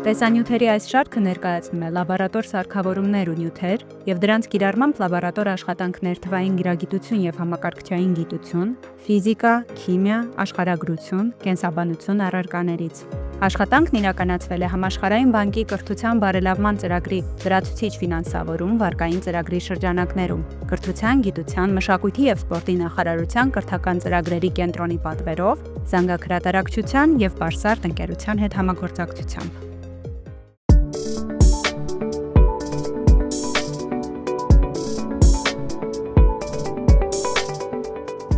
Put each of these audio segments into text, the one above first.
Տեսանյութերի այս շարքը ներկայացնում է լաբորատոր սարքավորումներ ու նյութեր և դրանց կիրառմամբ լաբորատոր աշխատանքներ թվային գիրագիտություն և համակարգչային գիտություն, ֆիզիկա, քիմիա, աշխարհագրություն, կենսաբանություն առարկաներից։ Աշխատանքն իրականացվել է Համաշխարհային բանկի կրթության բարելավման ծրագրի լրացուցիչ ֆինանսավորում վարկային ծրագրի շրջանակներում, Կրթության, գիտության, մշակույթի և սպորտի նախարարության կրթական ծրագրերի կենտրոնի պատվերով, զանգահրատարակչության և Բարսարդ ընկերության հետ համագործակցությամբ։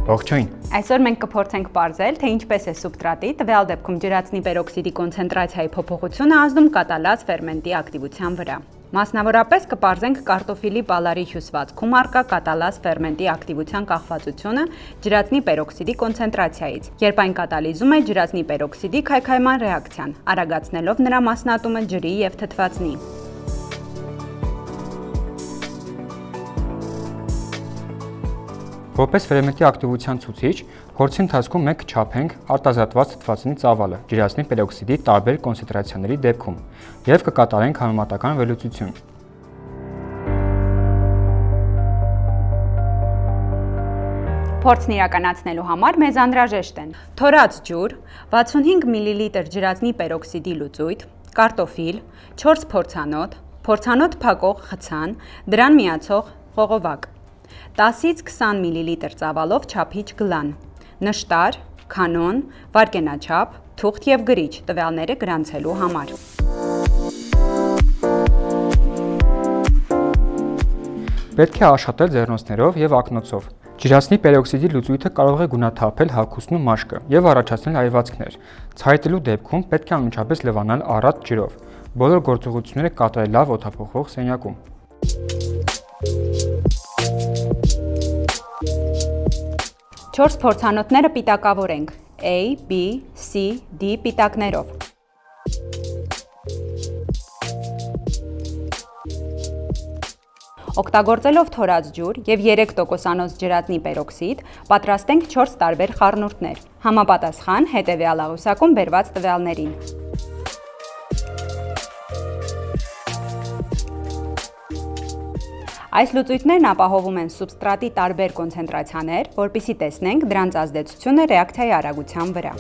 Ողջույն։ Այսօր մենք կփորձենք պարզել, թե ինչպես է սուբստրատի, տվյալ դեպքում ջրածնի պերօքսիդի կոնցենտրացիայի փոփոխությունը ազդում կատալազ ֆերմենտի ակտիվության վրա։ Մասնավորապես կպարզենք կարտոֆիլի պալարի հյուսվածքում առկա կատալազ ֆերմենտի ակտիվության կախվածությունը ջրածնի պերօքսիդի կոնցենտրացիայից, երբ այն կատալիզում է ջրածնի պերօքսիդի քայքայման ռեակցիան, արագացնելով նրա մասնատումը ջրի և թթվածնի։ Որպես ֆերմենտի ակտիվության ցուցիչ, փորձի ընթացքում մենք կչափենք արտազատված թթվածնի ծավալը ջրածնի պերօքսիդի տարբեր կոնցենտրացիաների դեպքում և կկատարենք համեմատական վերլուծություն։ Փորձն իրականացնելու համար մեզ անհրաժեշտ են թորած ջուր, 65 մլ ջրածնի պերօքսիդի լուծույթ, կարտոֆիլ, 4 փորձանոթ, փորձանոթ փակող խցան, դրան միացող խողովակ, 10-ից 20 մլ ծավալով չափիչ գլան, նշտար, քանոն, վարկենաչափ, թուղթ և գրիչ տվյալները գրանցելու համար։ Պետք է աշխատել ձեռնոցներով և ակնոցով։ Ջրածնի պերօքսիդի լուծույթը կարող է գունաթափել հագուստն ու մաշկը և առաջացնել այրվածքներ։ Ցայտելու դեպքում պետք է անմիջապես լվանալ առատ ջրով։ Բոլոր գործողությունները կատարել լավ օդափոխվող սենյակում։ Չորս փորձանոթները պիտակավորենք A, B, C, D պիտակներով։ Օգտագործելով թորած ջուր և 3% ջրածնի պերօքսիդ, պատրաստենք 4 տարբեր խառնուրդներ, համապատասխան հետևյալ աղյուսակում բերված տվյալներին։ Այս լուծույթներն ապահովում են սուբստրատի տարբեր կոնցենտրացիաներ, որպեսզի տեսնենք դրանց ազդեցությունը ռեակցիայի արագության վրա։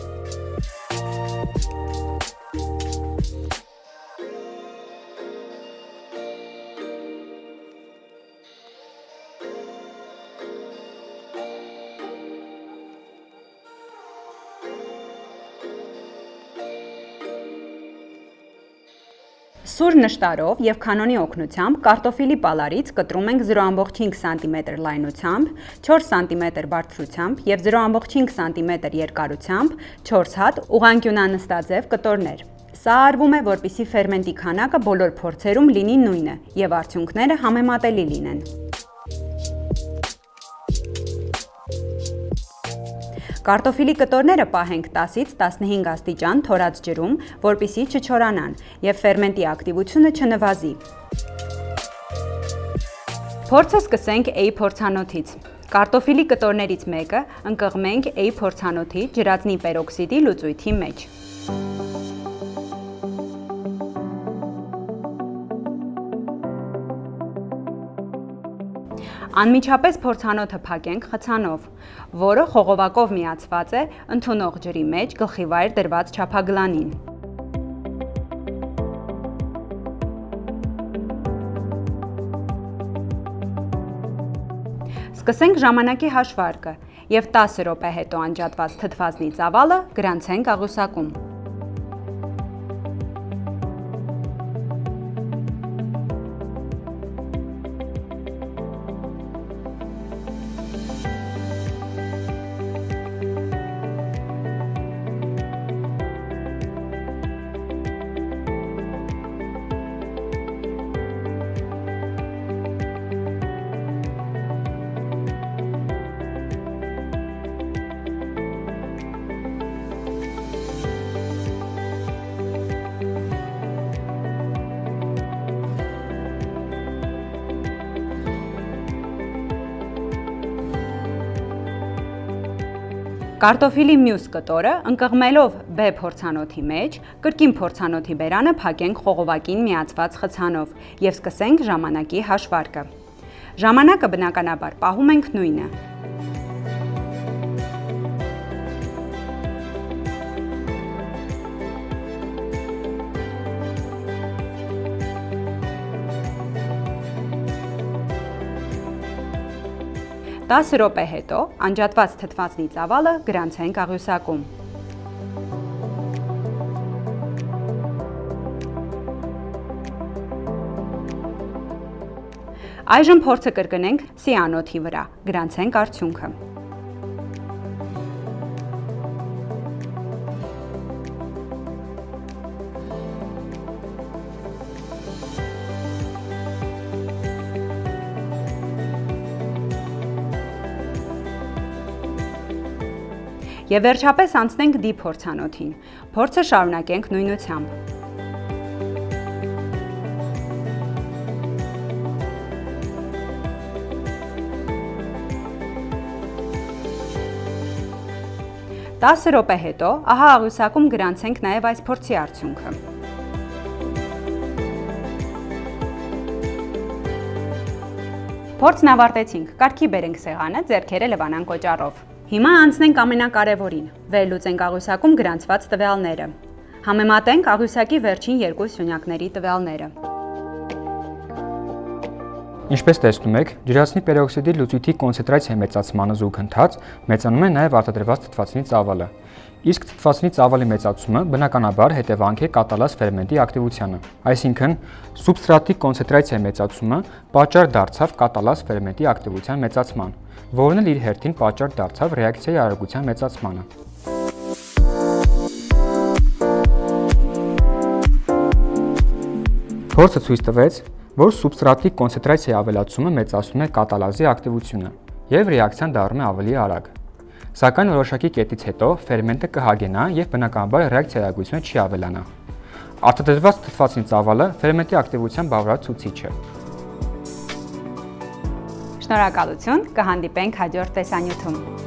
Սուր նշտարով և քանոնի օգնությամբ կարտոֆիլի պալարից կտրում ենք 0,5 սմ լայնությամբ, 4 սմ բարձրությամբ և 0,5 սմ երկարությամբ 4 հատ ուղղանկյունանստաձև կտորներ։ Սա արվում է, որպեսզի ֆերմենտի քանակը բոլոր փորձերում լինի նույնը և արդյունքները համեմատելի լինեն։ Կարտոֆիլի կտորները պահենք 10-ից 15 աստիճան թորած ջրում, որպեսզի չչորանան և ֆերմենտի ակտիվությունը չնվազի։ Փորձը սկսենք A փորձանոթից։ Կարտոֆիլի կտորներից մեկը ընկղմենք A փորձանոթի ջրածնի պերօքսիդի լուծույթի մեջ։ Անմիջապես փորձանոթը փակենք խցանով, որը խողովակով միացված է ընդունող ջրի մեջ գլխիվայր դրված չափագլանին։ Սկսենք ժամանակի հաշվարկը և 10 րոպե հետո անջատված թթվածնի ծավալը գրանցենք աղյուսակում։ Կարտոֆիլի մյուս կտորը ընկղմելով B փորձանոթի մեջ, կրկին փորձանոթի բերանը փակենք խողովակին միացված խցանով եւ սկսենք ժամանակի հաշվարկը։ Ժամանակը բնականաբար պահում ենք նույնը։ Տասը րոպե հետո անջատված թթվածնի ծավալը գրանցենք աղյուսակում։ Այժմ փորձը կրկնենք սիանոթի վրա, գրանցենք արդյունքը։ Եվ վերջապես անցնենք D փորձանոթին։ Փորձը շարունակենք նույնությամբ։ Տասը րոպե հետո, ահա աղյուսակում գրանցենք նաև այս փորձի արդյունքը։ Փորձն ավարտեցինք, կարգի բերենք սեղանը, ձեռքերը լվանան կոճառով։ Հիմա անցնենք ամենակարևորին, վերլուծենք աղյուսակում գրանցված տվյալները։ Համեմատենք աղյուսակի վերջին երկու սյունյակների տվյալները։ Ինչպես տեսնում եք, ջրածնի պերօքսիդի լուծույթի կոնցենտրացիայի մեծացմանը զուգընթաց մեծանում է նաև արտադրված թթվածնի ծավալը։ Իսկ թթվածնի ծավալի մեծացումը բնականաբար հետևանք է կատալազ ֆերմենտի ակտիվությանը։ Այսինքն, սուբստրատի կոնցենտրացիայի մեծացումը պատճառ դարձավ կատալազ ֆերմենտի ակտիվության մեծացման, որն էլ իր հերթին պատճառ դարձավ ռեակցիայի արագության մեծացմանը։ Փորձը ցույց տվեց, որ սուբստրատի կոնցենտրացիայի ավելացումը մեծացնում է կատալազի ակտիվությունը եւ ռեակցիան դառնում է ավելի արագ։ Սակայն որոշակի կետից հետո ֆերմենտը կհագենա եւ բնականաբար ռեակցիայի արագությունը չի ավելանա։ Արտադրված թթվածնի ծավալը ֆերմենտի ակտիվության բավարար ցուցիչ է։ Շնորհակալություն, կհանդիպենք հաջորդ տեսանյութում։